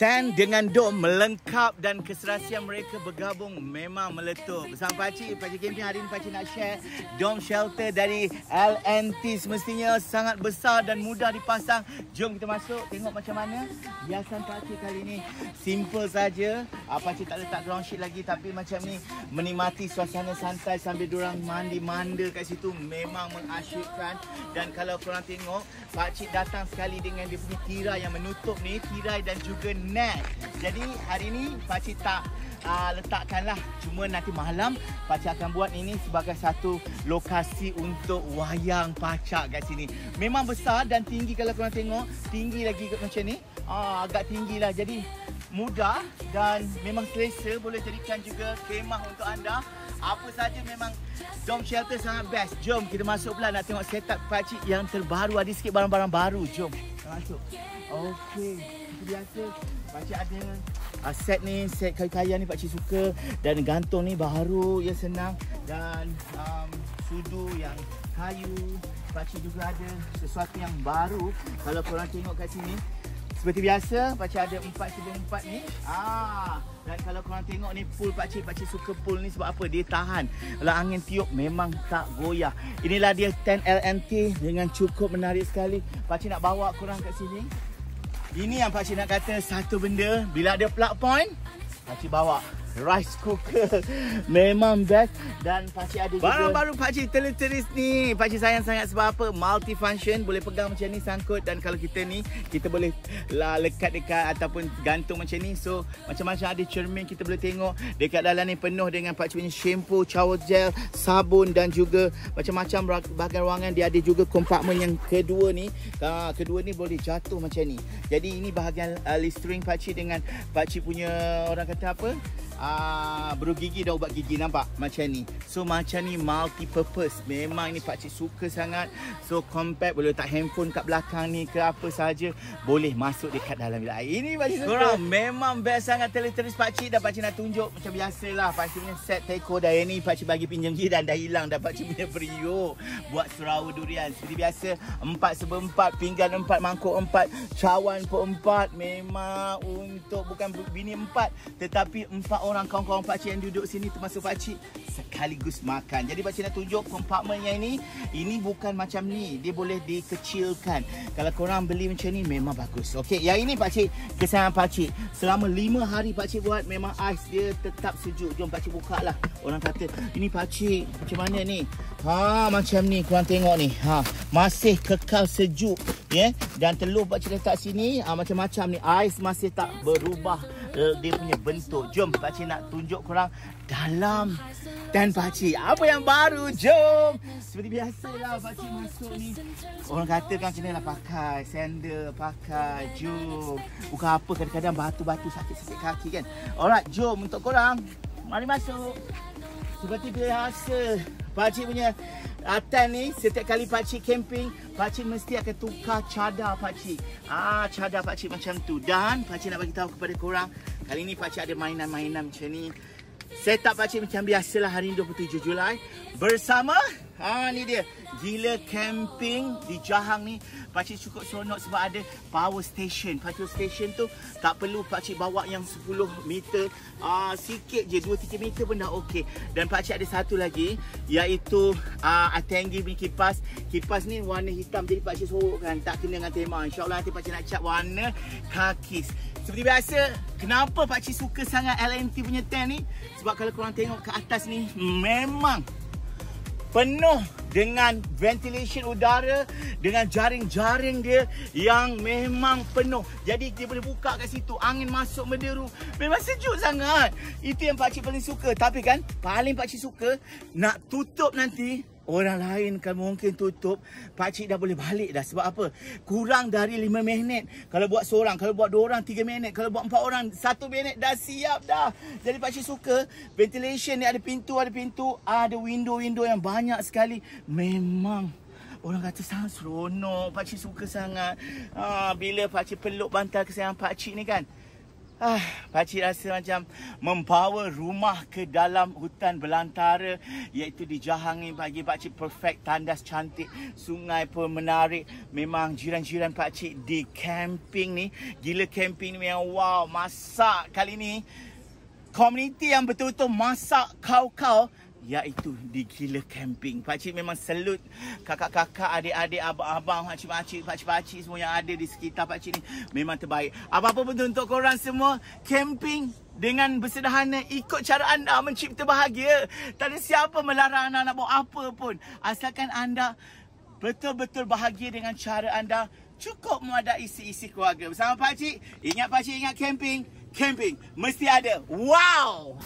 Tent dengan dom melengkap dan keserasian mereka bergabung memang meletup. Bersama Pakcik Camping hari ini Pakcik nak share dom shelter dari L&T. Semestinya sangat besar dan mudah dipasang. Jom kita masuk tengok macam mana hiasan Pakcik kali ini. Simple saja. Pakcik tak letak ground sheet lagi, tapi macam ni menikmati suasana santai sambil diorang mandi-manda kat situ memang mengasyikkan. Dan kalau korang tengok, Pakcik datang sekali dengan dia punya tirai yang menutup ni, tirai dan juga net. Jadi hari ni Pakcik tak letakkanlah, cuma nanti malam Pakcik akan buat ini sebagai satu lokasi untuk wayang pacak kat sini. Memang besar dan tinggi, kalau korang tengok tinggi lagi macam ni, agak tinggi lah. Jadi mudah dan memang selesa. Boleh jadikan juga kemah untuk anda. Apa saja memang dom shelter sangat best. Jom kita masuk pula nak tengok setup Pakcik yang terbaru. Ada sikit barang-barang baru. Jom kita masuk. Okey, seperti biasa Pakcik ada set ni, set kayu-kayu ni Pakcik suka. Dan gantung ni baru, ya senang. Dan sudu yang kayu Pakcik juga ada sesuatu yang baru. Kalau korang tengok kat sini, seperti biasa Pakcik ada 4x4 ni. Dan kalau korang tengok ni pool Pakcik suka pool ni sebab apa? Dia tahan. Kalau angin tiup memang tak goyah. Inilah dia tent L&T dengan cukup menarik sekali. Pakcik nak bawa korang kat sini. Ini yang Pakcik nak kata satu benda, bila ada plug point, Pakcik bawa rice cooker. Memang best. Dan Pakcik ada juga barang baru Pakcik teleteris ni. Pakcik sayang sangat sebab apa? Multifunction, boleh pegang macam ni, sangkut. Dan kalau kita ni, kita boleh lekat dekat ataupun gantung macam ni. So macam-macam ada cermin, kita boleh tengok. Dekat dalam ni penuh dengan Pakcik punya shampoo, shower gel, sabun dan juga macam-macam bahagian ruangan. Dia ada juga kompartmen yang kedua ni. Kedua ni boleh jatuh macam ni. Jadi ini bahagian Listerine Pakcik dengan Pakcik punya, orang kata apa, beru gigi dan ubat gigi, nampak macam ni. So macam ni multi purpose. Memang ni Pakcik suka sangat. So compact, boleh letak handphone kat belakang ni ke apa saja, boleh masuk dekat dalam bilik air. Ini Pakcik suka. Memang best sangat teleteris Pakcik. Dan Pakcik nak tunjuk macam biasalah Pakcik punya set teko daya ni Pakcik bagi pinjam je dan dah hilang. Dan Pakcik punya periuk buat surawa durian. Seperti biasa 4/4, pinggan 4, mangkuk 4, cawan pun 4. Memang untuk bukan bini 4, tetapi 4 orang kawan-kawan Pakcik yang duduk sini termasuk Pakcik sekaligus makan. Jadi Pakcik nak tunjuk kompartmennya ini. Ini bukan macam ni, dia boleh dikecilkan. Kalau korang beli macam ni memang bagus. Okey, yang ini Pakcik, kesayangan Pakcik. Selama 5 hari Pakcik buat, memang ais dia tetap sejuk. Jom Pakcik buka lah. Orang kata, ini Pakcik macam mana ni? Macam ni, korang tengok ni. Masih kekal sejuk, ya. Dan telur Pakcik letak sini, macam-macam ni. Ais masih tak berubah dia punya bentuk. Jom Pakcik nak tunjuk korang dalam tent Pakcik. Apa yang baru? Jom. Seperti biasalah Pakcik masuk ni. Orang kata kan macam ni lah, pakai sandal, pakai. Jom. Bukan apa, kadang-kadang batu-batu sakit-sakit kaki kan. Alright, jom untuk korang. Mari masuk. Seperti biasa Pakcik punya tent ni, setiap kali Pakcik camping, Pakcik mesti akan tukar cadar Pakcik. Cadar Pakcik macam tu. Dan Pakcik nak bagi tahu kepada korang, kali ni Pakcik ada mainan-mainan macam ni. Setup Pakcik macam biasalah hari ni 27 Julai bersama ni dia Gila Camping di Jahang ni. Pakcik cukup seronok sebab ada power station. Power station tu tak perlu Pakcik bawa yang 10 meter, sikit je 2-3 meter pun dah okey. Dan Pakcik ada satu lagi, iaitu Atenggi punya kipas. Kipas ni warna hitam, jadi Pakcik sorokkan, tak kena dengan tema. InsyaAllah nanti Pakcik nak cat warna kakis. Seperti biasa, kenapa Pakcik suka sangat L&T punya tent ni? Sebab kalau korang tengok ke atas ni, memang penuh dengan ventilation udara, dengan jaring-jaring dia yang memang penuh. Jadi dia boleh buka kat situ, angin masuk menderu. Memang sejuk sangat. Itu yang Pakcik paling suka. Tapi kan, paling Pakcik suka nak tutup nanti, orang lain kan mungkin tutup, Pakcik dah boleh balik dah. Sebab apa? Kurang dari 5 minit. Kalau buat seorang, kalau buat 2 orang 3 minit, kalau buat 4 orang 1 minit dah siap dah. Jadi Pakcik suka ventilation ni, ada pintu, ada window-window yang banyak sekali. Memang orang kata sangat seronok. Pakcik suka sangat. Bila Pakcik peluk bantal kesayangan Pakcik ni kan, Pakcik rasa macam membawa rumah ke dalam hutan belantara, iaitu di Jahang ni. Bagi pakcik perfect, tandas cantik, sungai pun menarik. Memang jiran-jiran pakcik di camping ni, gila camping ni memang wow. Masak kali ni, komuniti yang betul-betul masak kau-kau, iaitu di Gila Camping. Pakcik memang salute kakak-kakak, adik-adik, abang-abang, pakcik-pakcik, pakcik-pakcik semua yang ada di sekitar pakcik ni. Memang terbaik. Apa-apa pun untuk korang semua, camping dengan bersederhana, ikut cara anda mencipta bahagia. Tak ada siapa melarang anda nak buat apa pun. Asalkan anda betul-betul bahagia dengan cara anda, cukup muat isi-isi keluarga. Bersama pakcik, ingat pakcik, ingat camping. Camping mesti ada. Wow!